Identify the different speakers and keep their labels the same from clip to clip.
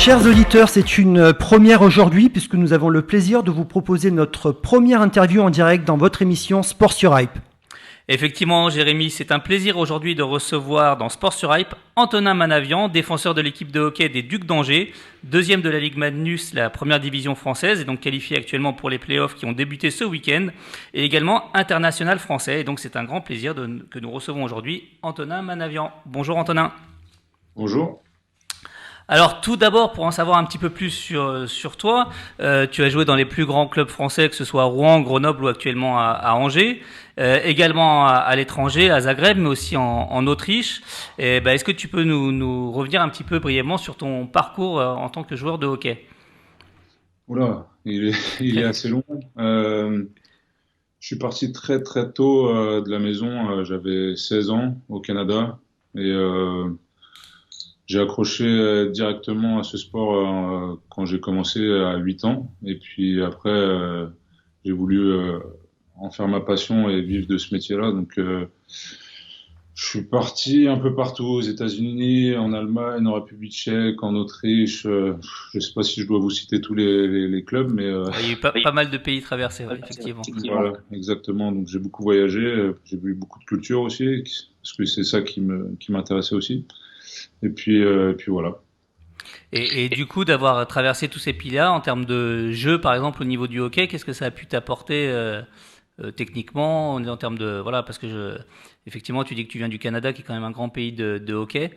Speaker 1: Chers auditeurs, c'est une première aujourd'hui puisque nous avons le plaisir de vous proposer notre première interview en direct dans votre émission Sport sur Hype.
Speaker 2: Effectivement, Jérémy, c'est un plaisir aujourd'hui de recevoir dans Sport sur Hype Antonin Manavian, défenseur de l'équipe de hockey des Ducs d'Angers, deuxième de la Ligue Magnus, la première division française, et donc qualifié actuellement pour les playoffs qui ont débuté ce week-end, et également international français. Et donc c'est un grand plaisir que nous recevons aujourd'hui Antonin Manavian. Bonjour Antonin.
Speaker 3: Bonjour.
Speaker 2: Alors tout d'abord, pour en savoir un petit peu plus sur toi, tu as joué dans les plus grands clubs français, que ce soit à Rouen, Grenoble ou actuellement à Angers, également à l'étranger, à Zagreb, mais aussi en Autriche. Et, est-ce que tu peux nous revenir un petit peu brièvement sur ton parcours en tant que joueur de hockey ?
Speaker 3: Oula, il est assez long. Je suis parti très très tôt de la maison. J'avais 16 ans au Canada et j'ai accroché directement à ce sport quand j'ai commencé à 8 ans. Et puis après, j'ai voulu en faire ma passion et vivre de ce métier-là. Donc, je suis parti un peu partout, aux États-Unis, en Allemagne, en République tchèque, en Autriche. Je ne sais pas si je dois vous citer tous les clubs, mais
Speaker 2: Il y a eu pas mal de pays traversés, ouais, effectivement.
Speaker 3: voilà, exactement. Donc, j'ai beaucoup voyagé. J'ai vu beaucoup de cultures aussi, parce que c'est ça qui m'intéressait aussi. Et puis voilà.
Speaker 2: Et du coup, d'avoir traversé tous ces pays-là, en termes de jeu, par exemple, au niveau du hockey, qu'est-ce que ça a pu t'apporter techniquement, en termes de... Voilà, parce que effectivement, tu dis que tu viens du Canada, qui est quand même un grand pays de hockey.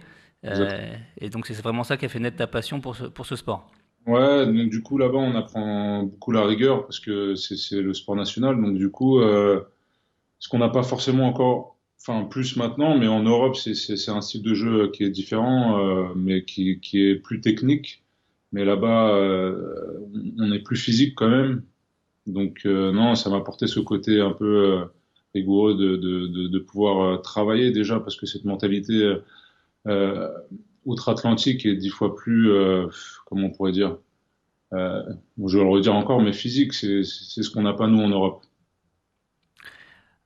Speaker 2: Et donc, c'est vraiment ça qui a fait naître ta passion pour ce sport.
Speaker 3: Ouais, donc du coup, là-bas, on apprend beaucoup la rigueur, parce que c'est le sport national. Donc du coup, ce qu'on n'a pas forcément encore... Enfin, plus maintenant, mais en Europe, c'est un style de jeu qui est différent, mais qui est plus technique. Mais là-bas, on est plus physique quand même. Donc, non, ça m'a apporté ce côté un peu rigoureux de pouvoir travailler déjà, parce que cette mentalité euh, outre-Atlantique est 10 fois plus, comment on pourrait dire, je vais le redire encore, mais physique, c'est ce qu'on n'a pas nous en Europe.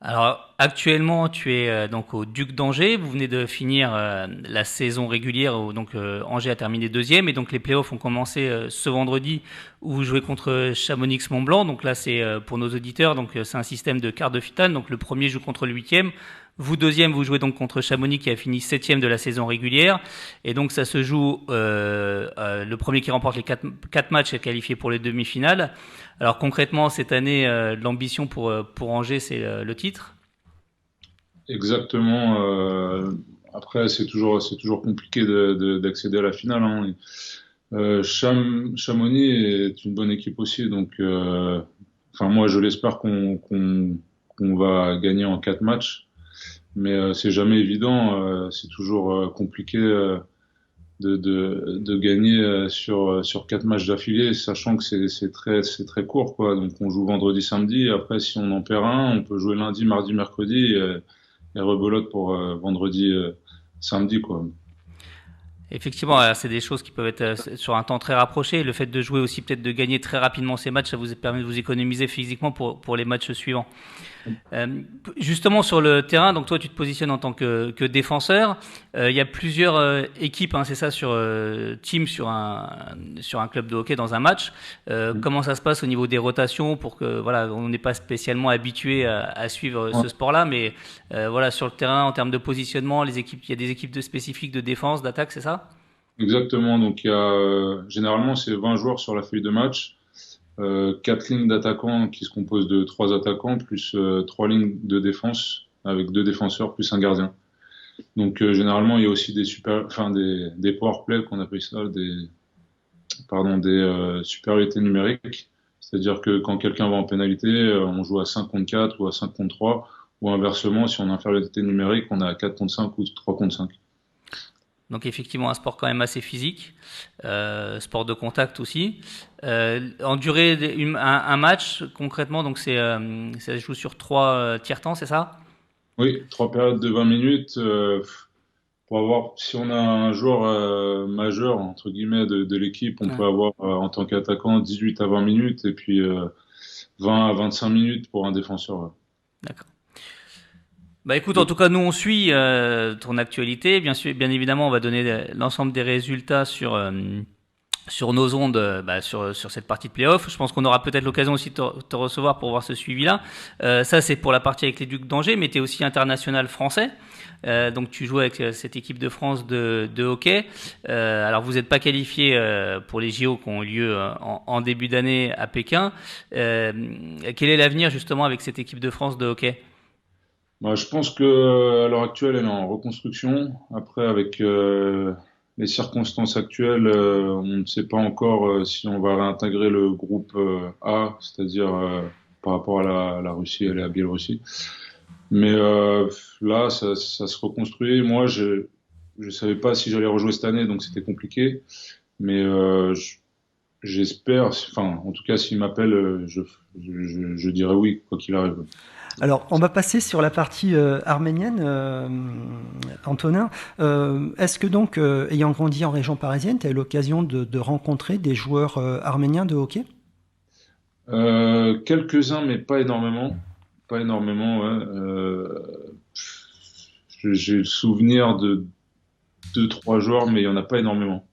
Speaker 2: Alors, actuellement, tu es donc au Duc d'Angers. Vous venez de finir la saison régulière où donc Angers a terminé deuxième et donc les playoffs ont commencé ce vendredi où vous jouez contre Chamonix-Mont-Blanc. Donc là, c'est pour nos auditeurs, donc c'est un système de quart de finale. Donc le premier joue contre le huitième. Vous deuxième, vous jouez donc contre Chamonix qui a fini septième de la saison régulière. Et donc ça se joue, le premier qui remporte les quatre matchs est qualifié pour les demi-finales. Alors concrètement, cette année, l'ambition pour Angers, c'est le titre.
Speaker 3: Exactement. Après, c'est toujours compliqué d'accéder à la finale, hein. Chamonix est une bonne équipe aussi, donc enfin moi je l'espère qu'on va gagner en 4 matchs, mais c'est jamais évident. C'est toujours compliqué de gagner sur 4 matchs d'affilée, sachant que c'est très court, quoi. Donc on joue vendredi, samedi. Après, si on en perd un, on peut jouer lundi, mardi, mercredi et rebelote pour vendredi, samedi, quoi.
Speaker 2: Effectivement, c'est des choses qui peuvent être sur un temps très rapproché. Le fait de jouer aussi, peut-être de gagner très rapidement ces matchs, ça vous permet de vous économiser physiquement pour les matchs suivants. Justement sur le terrain, donc toi tu te positionnes en tant que défenseur. Il y a plusieurs équipes, hein, c'est ça, sur team sur un club de hockey dans un match. Comment ça se passe au niveau des rotations pour que voilà, on n'est pas spécialement habitué à suivre ce sport-là, mais voilà, sur le terrain en termes de positionnement, il y a des équipes spécifiques de défense, d'attaque, c'est ça?
Speaker 3: Exactement. Donc il y a généralement c'est 20 joueurs sur la feuille de match. 4 lignes d'attaquants qui se composent de 3 attaquants plus 3 lignes de défense avec 2 défenseurs plus un gardien. Donc généralement il y a aussi des power play qu'on appelle ça, des supériorités numériques. C'est-à-dire que quand quelqu'un va en pénalité, on joue à 5 contre 4 ou à 5 contre 3, ou inversement, si on a infériorité numérique, on est à 4 contre 5 ou 3 contre 5.
Speaker 2: Donc effectivement un sport quand même assez physique, sport de contact aussi. En durée un match concrètement, donc ça se joue sur 3 tiers-temps, c'est ça?
Speaker 3: Oui, 3 périodes de 20 minutes. Pour avoir, si on a un joueur majeur entre guillemets de l'équipe, on
Speaker 2: Ouais.
Speaker 3: peut avoir en tant qu'attaquant 18 à 20 minutes et puis 20 à 25 minutes pour un défenseur. Ouais.
Speaker 2: D'accord. Bah écoute, en tout cas, nous on suit ton actualité. Bien sûr, bien évidemment, on va donner l'ensemble des résultats sur nos ondes, sur cette partie de play-off. Je pense qu'on aura peut-être l'occasion aussi de te recevoir pour voir ce suivi-là. Ça, c'est pour la partie avec les Ducs d'Angers, mais tu es aussi international français. Donc tu joues avec cette équipe de France de hockey. Alors vous n'êtes pas qualifié pour les JO qui ont eu lieu en début d'année à Pékin. Quel est l'avenir justement avec cette équipe de France de hockey?
Speaker 3: Je pense que à l'heure actuelle, elle est en reconstruction. Après, avec les circonstances actuelles, on ne sait pas encore si on va réintégrer le groupe A, c'est-à-dire par rapport à la Russie et la Biélorussie. Mais là, ça se reconstruit. Moi, je savais pas si j'allais rejouer cette année, donc c'était compliqué. Mais j'espère, enfin, en tout cas, s'il m'appelle, je dirais oui, quoi qu'il arrive.
Speaker 1: Alors, on va passer sur la partie arménienne, Antonin. Est-ce que donc, ayant grandi en région parisienne, tu as eu l'occasion de rencontrer des joueurs arméniens de hockey?
Speaker 3: Quelques-uns, mais pas énormément. Pas énormément, ouais. J'ai le souvenir de deux, trois joueurs, mais il y en a pas énormément.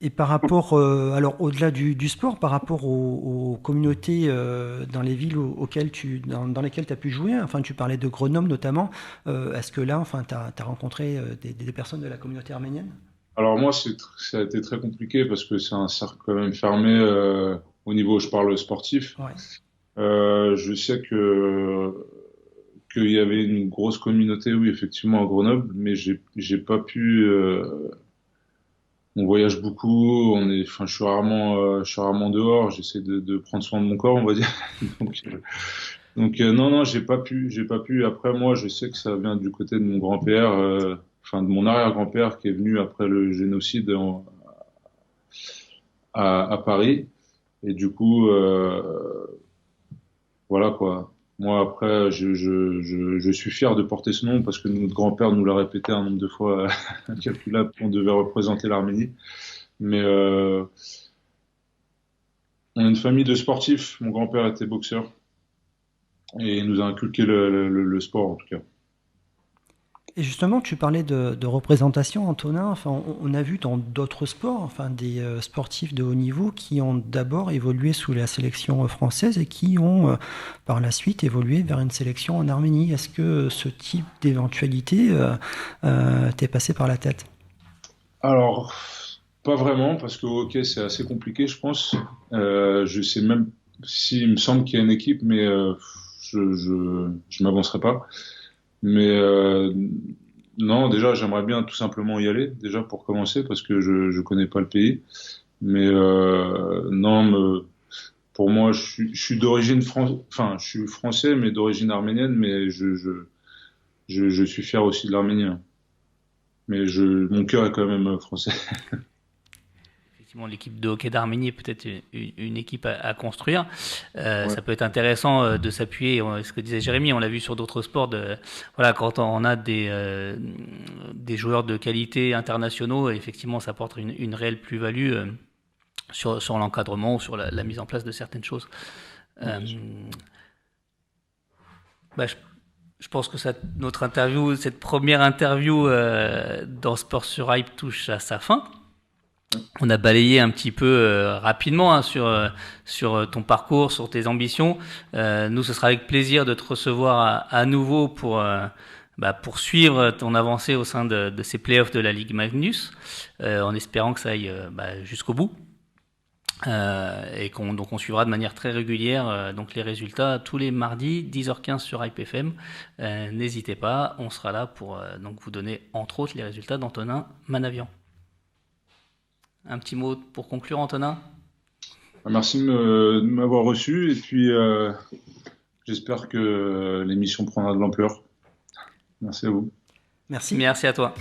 Speaker 1: Et par rapport, alors au-delà du sport, par rapport aux communautés dans les villes dans lesquelles tu as pu jouer, enfin tu parlais de Grenoble notamment, est-ce que là, enfin, tu as rencontré des personnes de la communauté arménienne?
Speaker 3: Alors moi, ça a été très compliqué parce que c'est un cercle quand même fermé au niveau, je parle sportif.
Speaker 1: Ouais.
Speaker 3: Je sais qu'il y avait une grosse communauté, oui, effectivement, à Grenoble, mais j'ai pas pu. On voyage beaucoup, enfin, je suis rarement dehors. J'essaie de prendre soin de mon corps, on va dire. Non, non, j'ai pas pu. Après, moi, je sais que ça vient du côté de mon grand-père, enfin de mon arrière-grand-père qui est venu après le génocide à Paris. Et du coup, voilà quoi. Moi, après, je suis fier de porter ce nom parce que notre grand-père nous l'a répété un nombre de fois incalculable qu'on devait représenter l'Arménie. Mais on est une famille de sportifs. Mon grand-père était boxeur et il nous a inculqué le sport en tout cas.
Speaker 1: Et justement, tu parlais de représentation, Antonin. Enfin, on a vu dans d'autres sports, enfin, des sportifs de haut niveau qui ont d'abord évolué sous la sélection française et qui ont par la suite évolué vers une sélection en Arménie. Est-ce que ce type d'éventualité t'est passé par la tête?
Speaker 3: Alors, pas vraiment parce que au hockey c'est assez compliqué, je pense. Je sais même s'il me semble qu'il y a une équipe, mais je m'avancerai pas. Mais non, déjà, j'aimerais bien tout simplement y aller, déjà pour commencer, parce que je connais pas le pays. Mais non, pour moi, je suis d'origine enfin, je suis français, mais d'origine arménienne, mais je suis fier aussi de l'arménien. Mais mon cœur est quand même français.
Speaker 2: Effectivement, l'équipe de hockey d'Arménie est peut-être une équipe à construire.
Speaker 3: Ouais.
Speaker 2: Ça peut être intéressant de s'appuyer, ce que disait Jérémy, on l'a vu sur d'autres sports, voilà, quand on a des joueurs de qualité internationaux, effectivement, ça apporte une réelle plus-value sur l'encadrement ou sur la mise en place de certaines choses. Euh, bah, je pense que notre interview, cette première interview dans Sport sur Hype touche à sa fin. On a balayé un petit peu rapidement sur ton parcours, sur tes ambitions. Nous, ce sera avec plaisir de te recevoir à nouveau pour suivre ton avancée au sein de ces playoffs de la Ligue Magnus, en espérant que ça aille jusqu'au bout. Et donc on suivra de manière très régulière donc les résultats tous les mardis 10h15 sur IPFM. N'hésitez pas, on sera là pour donc vous donner entre autres les résultats d'Antonin Manavian. Un petit mot pour conclure, Antonin?
Speaker 3: Merci de m'avoir reçu et puis j'espère que l'émission prendra de l'ampleur. Merci à vous.
Speaker 1: Merci.
Speaker 2: Merci à toi.